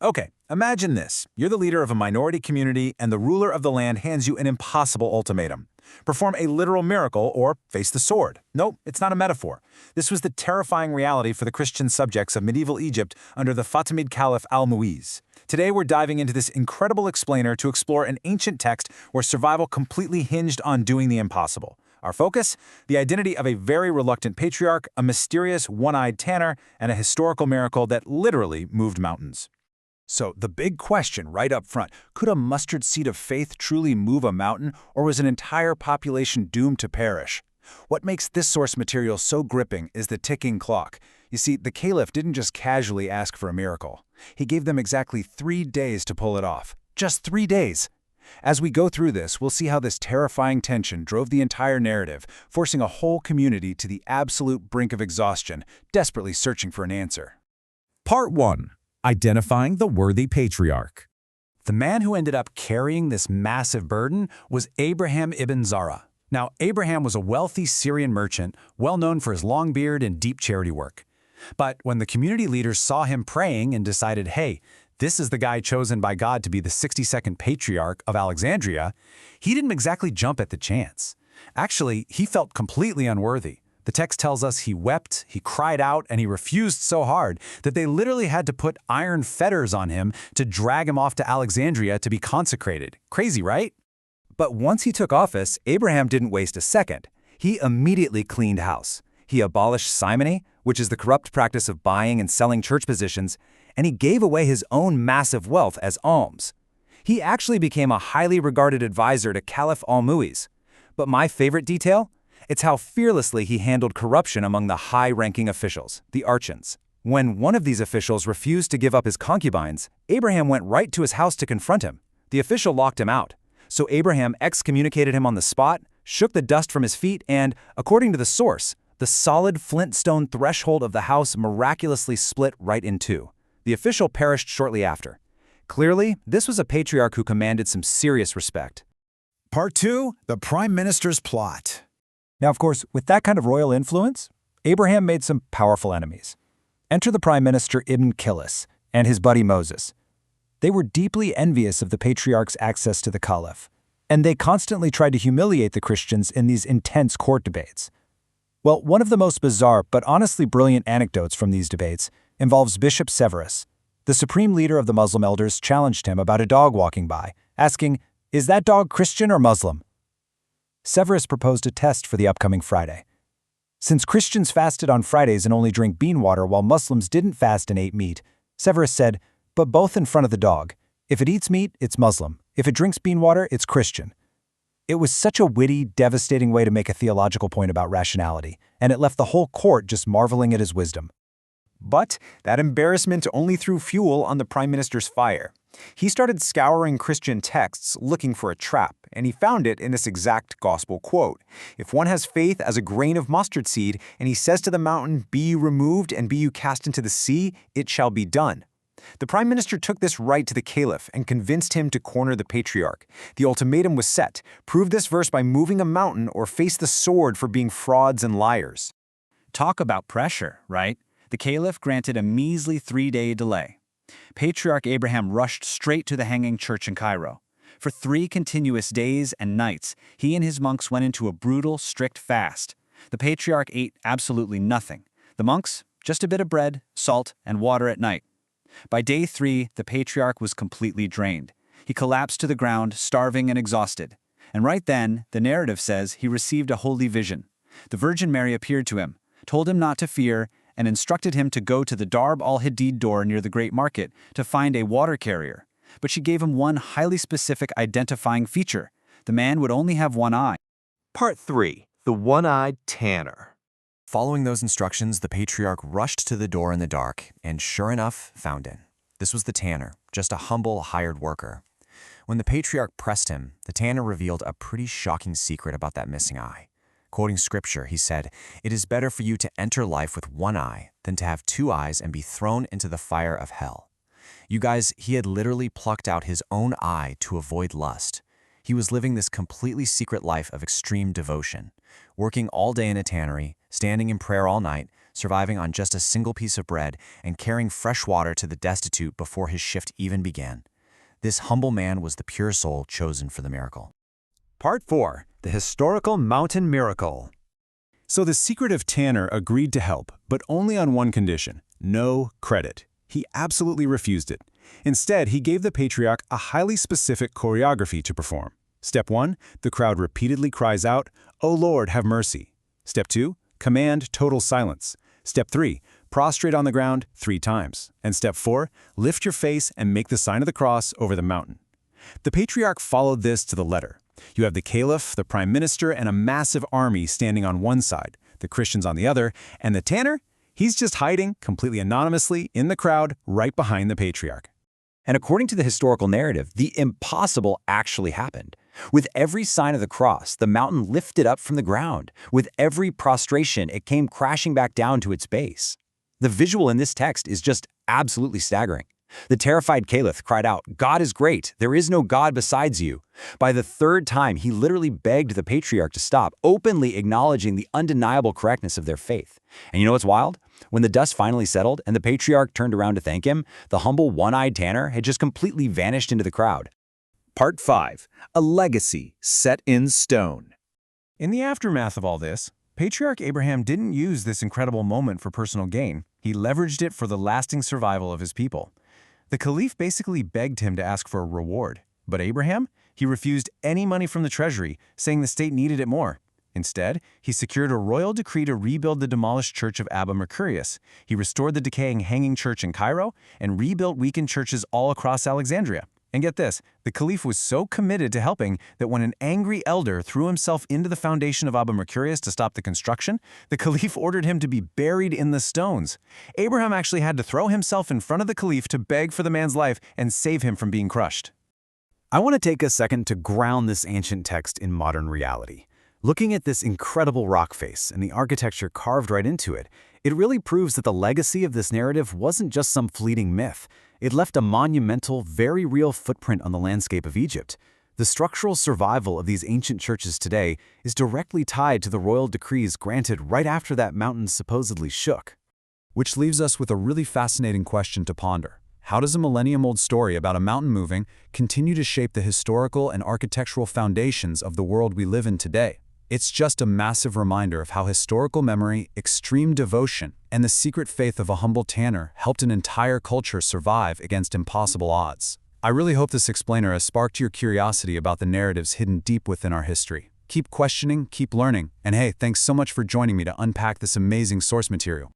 Okay, imagine this. You're the leader of a minority community, and the ruler of the land hands you an impossible ultimatum. Perform a literal miracle or face the sword. Nope, it's not a metaphor. This was the terrifying reality for the Christian subjects of medieval Egypt under the Fatimid Caliph al-Muiz. Today we're diving into this incredible explainer to explore an ancient text where survival completely hinged on doing the impossible. Our focus? The identity of a very reluctant patriarch, a mysterious one-eyed tanner, and a historical miracle that literally moved mountains. So, the big question right up front, could a mustard seed of faith truly move a mountain, or was an entire population doomed to perish? What makes this source material so gripping is the ticking clock. You see, the Caliph didn't just casually ask for a miracle. He gave them exactly 3 days to pull it off. Just 3 days! As we go through this, we'll see how this terrifying tension drove the entire narrative, forcing a whole community to the absolute brink of exhaustion, desperately searching for an answer. Part 1. Identifying the worthy patriarch. The man who ended up carrying this massive burden was Abraham ibn Zara. Now, Abraham was a wealthy Syrian merchant, well known for his long beard and deep charity work. But when the community leaders saw him praying and decided, hey, this is the guy chosen by God to be the 62nd Patriarch of Alexandria, he didn't exactly jump at the chance. Actually, he felt completely unworthy. The text tells us he wept, he cried out, and he refused so hard that they literally had to put iron fetters on him to drag him off to Alexandria to be consecrated. Crazy, right? But once he took office, Abraham didn't waste a second. He immediately cleaned house. He abolished simony, which is the corrupt practice of buying and selling church positions, and he gave away his own massive wealth as alms. He actually became a highly regarded advisor to Caliph al-Muiz. But my favorite detail? It's how fearlessly he handled corruption among the high-ranking officials, the archons. When one of these officials refused to give up his concubines, Abraham went right to his house to confront him. The official locked him out. So Abraham excommunicated him on the spot, shook the dust from his feet, and, according to the source, the solid flintstone threshold of the house miraculously split right in two. The official perished shortly after. Clearly, this was a patriarch who commanded some serious respect. Part 2. The Prime Minister's Plot. Now, of course, with that kind of royal influence, Abraham made some powerful enemies. Enter the Prime Minister Ibn Kilis and his buddy Moses. They were deeply envious of the patriarch's access to the Caliph, and they constantly tried to humiliate the Christians in these intense court debates. Well, one of the most bizarre but honestly brilliant anecdotes from these debates involves Bishop Severus. The supreme leader of the Muslim elders challenged him about a dog walking by, asking, "Is that dog Christian or Muslim?" Severus proposed a test for the upcoming Friday. Since Christians fasted on Fridays and only drink bean water while Muslims didn't fast and ate meat, Severus said, "But both in front of the dog. If it eats meat, it's Muslim. If it drinks bean water, it's Christian." It was such a witty, devastating way to make a theological point about rationality, and it left the whole court just marveling at his wisdom. But that embarrassment only threw fuel on the Prime Minister's fire. He started scouring Christian texts looking for a trap, and he found it in this exact gospel quote. If one has faith as a grain of mustard seed, and he says to the mountain, "Be you removed and be you cast into the sea," it shall be done. The Prime Minister took this right to the Caliph and convinced him to corner the Patriarch. The ultimatum was set: prove this verse by moving a mountain or face the sword for being frauds and liars. Talk about pressure, right? The Caliph granted a measly 3-day delay. Patriarch Abraham rushed straight to the hanging church in Cairo. For 3 continuous days and nights, he and his monks went into a brutal, strict fast. The Patriarch ate absolutely nothing. The monks, just a bit of bread, salt, and water at night. By day 3, the Patriarch was completely drained. He collapsed to the ground, starving and exhausted. And right then, the narrative says he received a holy vision. The Virgin Mary appeared to him, told him not to fear, and instructed him to go to the Darb al-Hadid door near the Great Market to find a water carrier. But she gave him one highly specific identifying feature. The man would only have one eye. Part 3. The One-Eyed Tanner. Following those instructions, the patriarch rushed to the door in the dark and, sure enough, found it. This was the tanner, just a humble hired worker. When the patriarch pressed him, the tanner revealed a pretty shocking secret about that missing eye. Quoting scripture, he said, "It is better for you to enter life with one eye than to have 2 eyes and be thrown into the fire of hell." You guys, he had literally plucked out his own eye to avoid lust. He was living this completely secret life of extreme devotion, working all day in a tannery, standing in prayer all night, surviving on just a single piece of bread, and carrying fresh water to the destitute before his shift even began. This humble man was the pure soul chosen for the miracle. Part 4. The Historical Mountain Miracle. So the secretive tanner agreed to help, but only on one condition: no credit. He absolutely refused it. Instead, he gave the patriarch a highly specific choreography to perform. Step 1, the crowd repeatedly cries out, "O Lord, have mercy." Step 2, command total silence. Step 3, prostrate on the ground 3 times. And step 4, lift your face and make the sign of the cross over the mountain. The patriarch followed this to the letter. You have the Caliph, the prime minister, and a massive army standing on one side, the Christians on the other, and the tanner? He's just hiding, completely anonymously, in the crowd, right behind the patriarch. And according to the historical narrative, the impossible actually happened. With every sign of the cross, the mountain lifted up from the ground. With every prostration, it came crashing back down to its base. The visual in this text is just absolutely staggering. The terrified Caliph cried out, "God is great, there is no God besides you." By the 3rd time, he literally begged the patriarch to stop, openly acknowledging the undeniable correctness of their faith. And you know what's wild? When the dust finally settled and the patriarch turned around to thank him, the humble one-eyed tanner had just completely vanished into the crowd. Part 5. A legacy set in stone. In the aftermath of all this, Patriarch Abraham didn't use this incredible moment for personal gain. He leveraged it for the lasting survival of his people. The Caliph basically begged him to ask for a reward. But Abraham? He refused any money from the treasury, saying the state needed it more. Instead, he secured a royal decree to rebuild the demolished church of Abba Mercurius. He restored the decaying hanging church in Cairo and rebuilt weakened churches all across Alexandria. And get this, the Caliph was so committed to helping that when an angry elder threw himself into the foundation of Abba Mercurius to stop the construction, the Caliph ordered him to be buried in the stones. Abraham actually had to throw himself in front of the Caliph to beg for the man's life and save him from being crushed. I want to take a second to ground this ancient text in modern reality. Looking at this incredible rock face and the architecture carved right into it, it really proves that the legacy of this narrative wasn't just some fleeting myth. It left a monumental, very real footprint on the landscape of Egypt. The structural survival of these ancient churches today is directly tied to the royal decrees granted right after that mountain supposedly shook. Which leaves us with a really fascinating question to ponder. How does a millennium-old story about a mountain moving continue to shape the historical and architectural foundations of the world we live in today? It's just a massive reminder of how historical memory, extreme devotion, and the secret faith of a humble tanner helped an entire culture survive against impossible odds. I really hope this explainer has sparked your curiosity about the narratives hidden deep within our history. Keep questioning, keep learning, and hey, thanks so much for joining me to unpack this amazing source material.